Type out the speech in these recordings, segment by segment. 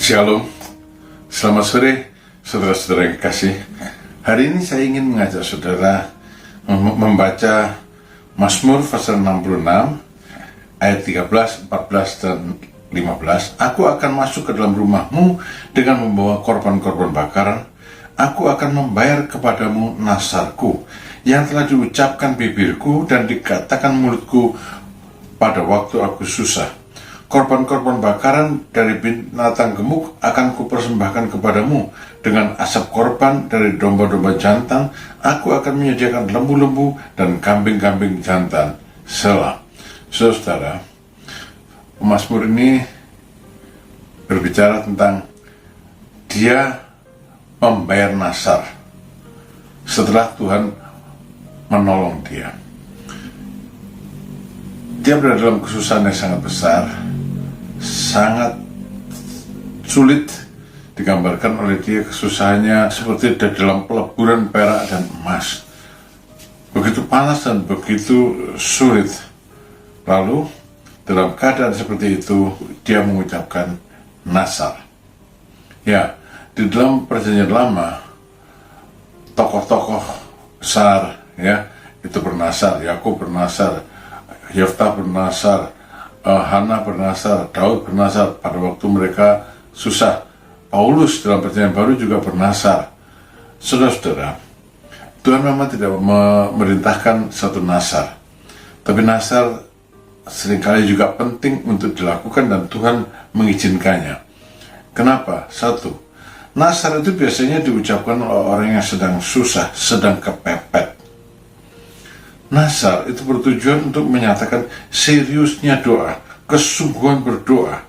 Shalom, selamat sore saudara-saudara yang kekasih. Hari ini saya ingin mengajak saudara membaca Mazmur pasal 66 ayat 13, 14, dan 15. Aku akan masuk ke dalam rumahmu dengan membawa korban-korban bakaran. Aku akan membayar kepadamu nasarku yang telah diucapkan bibirku dan dikatakan mulutku pada waktu aku susah. Korban-korban bakaran dari binatang gemuk akan kupersembahkan kepadamu. Dengan asap korban dari domba-domba jantan, aku akan menyediakan lembu-lembu dan kambing-kambing jantan. Selah. Saudara, Mazmur ini berbicara tentang dia membayar nasar setelah Tuhan menolong dia. Dia berada dalam kesusahan yang sangat besar, sangat sulit digambarkan oleh dia. Kesusahannya seperti dalam peleburan perak dan emas, begitu panas dan begitu sulit. Lalu dalam keadaan seperti itu dia mengucapkan nasar. Ya, di dalam perjanjian lama tokoh-tokoh besar ya itu bernasar. Yakub bernasar, Yefta bernasar, Hana bernasar, Daud bernasar pada waktu mereka susah. Paulus dalam perjanjian baru juga bernasar. Saudara-saudara, Tuhan memang tidak memerintahkan satu nasar, tapi nasar seringkali juga penting untuk dilakukan dan Tuhan mengizinkannya. Kenapa? Satu, nasar itu biasanya diucapkan oleh orang yang sedang susah, sedang kepepet. Nasar itu bertujuan untuk menyatakan seriusnya doa, kesungguhan berdoa,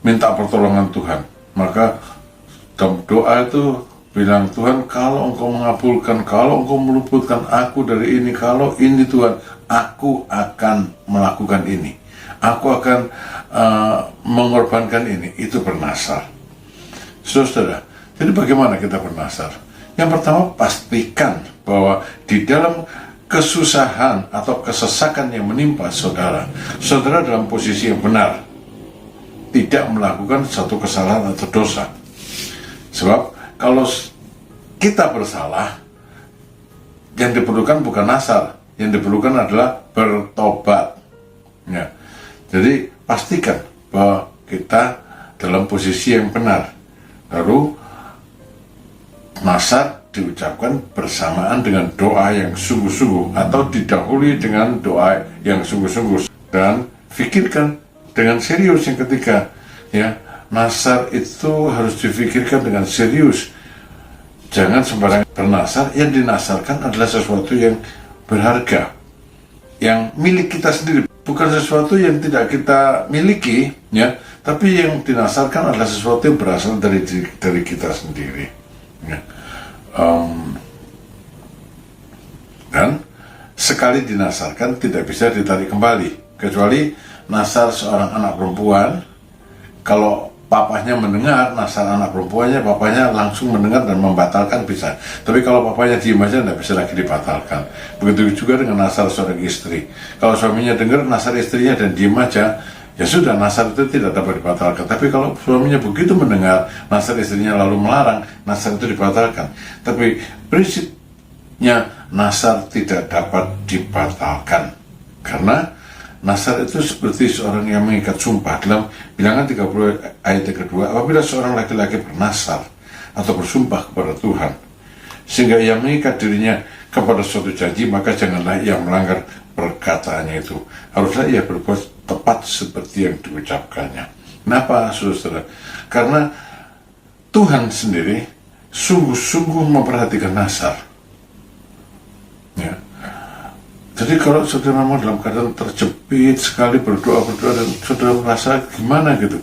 minta pertolongan Tuhan. Maka dalam doa itu bilang, Tuhan, kalau Engkau mengabulkan, kalau Engkau meluputkan aku dari ini, kalau ini Tuhan, aku akan melakukan ini, aku akan mengorbankan ini. Itu bernasar. Saudara, jadi bagaimana kita bernasar? Yang pertama, pastikan bahwa di dalam kesusahan atau kesesakan yang menimpa saudara dalam posisi yang benar, tidak melakukan satu kesalahan atau dosa. Sebab kalau kita bersalah, yang diperlukan bukan nasar, yang diperlukan adalah bertobat ya. Jadi pastikan bahwa kita dalam posisi yang benar. Lalu nasar diucapkan bersamaan dengan doa yang sungguh-sungguh atau didahului dengan doa yang sungguh-sungguh, dan pikirkan dengan serius. Yang ketiga ya, nasar itu harus difikirkan dengan serius. Jangan sembarangan bernasar. Yang dinasarkan adalah sesuatu yang berharga, yang milik kita sendiri, bukan sesuatu yang tidak kita miliki ya, tapi yang dinasarkan adalah sesuatu yang berasal dari kita sendiri ya. Dan sekali dinasarkan tidak bisa ditarik kembali, kecuali nasar seorang anak perempuan. Kalau papahnya mendengar nasar anak perempuannya, papahnya langsung mendengar dan membatalkan bisa. Tapi kalau papahnya diam aja, tidak bisa lagi dibatalkan. Begitu juga dengan nasar seorang istri. Kalau suaminya dengar nasar istrinya dan diam aja, ya sudah, nasar itu tidak dapat dibatalkan. Tapi kalau suaminya begitu mendengar nasar istrinya lalu melarang, nasar itu dibatalkan. Tapi prinsipnya nasar tidak dapat dibatalkan, karena nasar itu seperti seorang yang mengikat sumpah. Dalam Bilangan 30 ayat yang kedua, apabila seorang laki-laki bernasar atau bersumpah kepada Tuhan sehingga ia mengikat dirinya kepada suatu janji, maka janganlah ia melanggar perkataannya itu. Haruslah ia berbuat tepat seperti yang diucapkannya. Kenapa, saudara? Karena Tuhan sendiri sungguh-sungguh memperhatikan nasar ya. Jadi kalau saudara memang dalam keadaan terjepit sekali berdoa dan saudara merasa gimana gitu,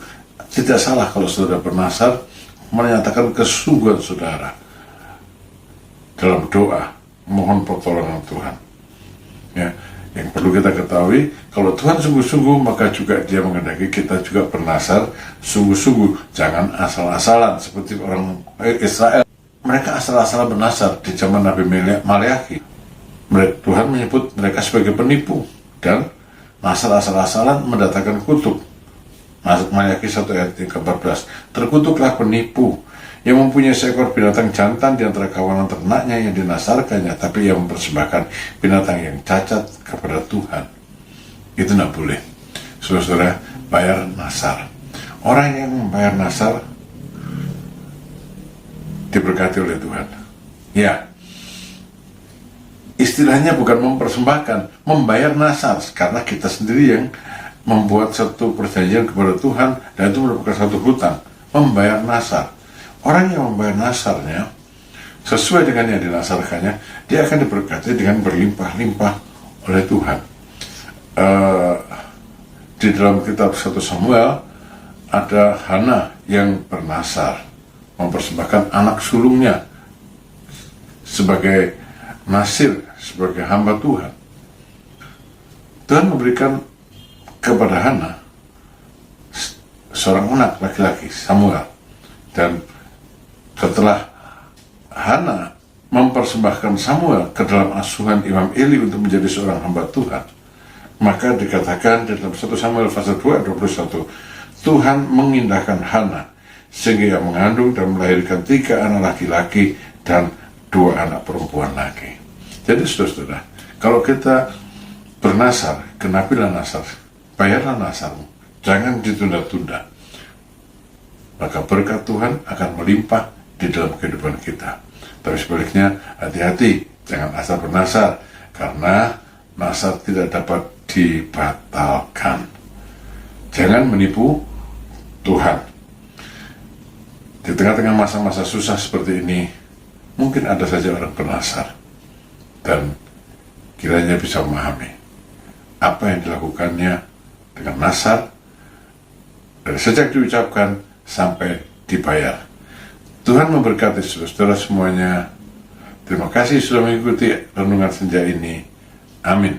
tidak salah kalau saudara bernasar menyatakan kesungguhan saudara dalam doa mohon pertolongan Tuhan ya. Yang perlu kita ketahui, kalau Tuhan sungguh-sungguh, maka juga Dia menghendaki kita juga bernasar sungguh-sungguh. Jangan asal-asalan seperti orang Israel. Mereka asal-asalan bernasar di zaman Nabi Maleakhi. Tuhan menyebut mereka sebagai penipu, dan nasar asal-asalan mendatangkan kutuk. Masuk Maliaki 1 ayat yang ke-14. Terkutuklah penipu yang mempunyai seekor binatang jantan di antara kawanan ternaknya yang dinasarkannya, tapi yang mempersembahkan binatang yang cacat kepada Tuhan. Itu tidak boleh. Saudara, bayar nasar. Orang yang membayar nasar diberkati oleh Tuhan. Ya, istilahnya bukan mempersembahkan, membayar nasar, karena kita sendiri yang membuat satu perjanjian kepada Tuhan, dan itu merupakan satu hutang, membayar nasar. Orang yang membayar nasarnya sesuai dengan yang dinasarkannya, dia akan diberkati dengan berlimpah-limpah oleh Tuhan. Di dalam kitab 1 Samuel ada Hana yang bernasar, mempersembahkan anak sulungnya sebagai nasir, sebagai hamba Tuhan. Tuhan memberikan kepada Hana seorang anak laki-laki, Samuel. Dan setelah Hana mempersembahkan Samuel ke dalam asuhan Imam Eli untuk menjadi seorang hamba Tuhan, maka dikatakan di dalam 1 Samuel pasal 2 ayat 21, Tuhan mengindahkan Hana sehingga ia mengandung dan melahirkan 3 anak laki-laki dan 2 anak perempuan lagi. Jadi saudara, kalau kita bernasar, genapilah nasar, bayarlah nasarmu, jangan ditunda-tunda, maka berkat Tuhan akan melimpah di dalam kehidupan kita. Tapi sebaliknya, hati-hati, jangan asal bernasar, karena nasar tidak dapat dibatalkan. Jangan menipu Tuhan. Di tengah-tengah masa-masa susah seperti ini, mungkin ada saja orang bernasar, dan kiranya bisa memahami apa yang dilakukannya dengan nasar, dari sejak diucapkan sampai dibayar. Tuhan memberkati saudara semuanya. Terima kasih sudah mengikuti renungan senja ini. Amin.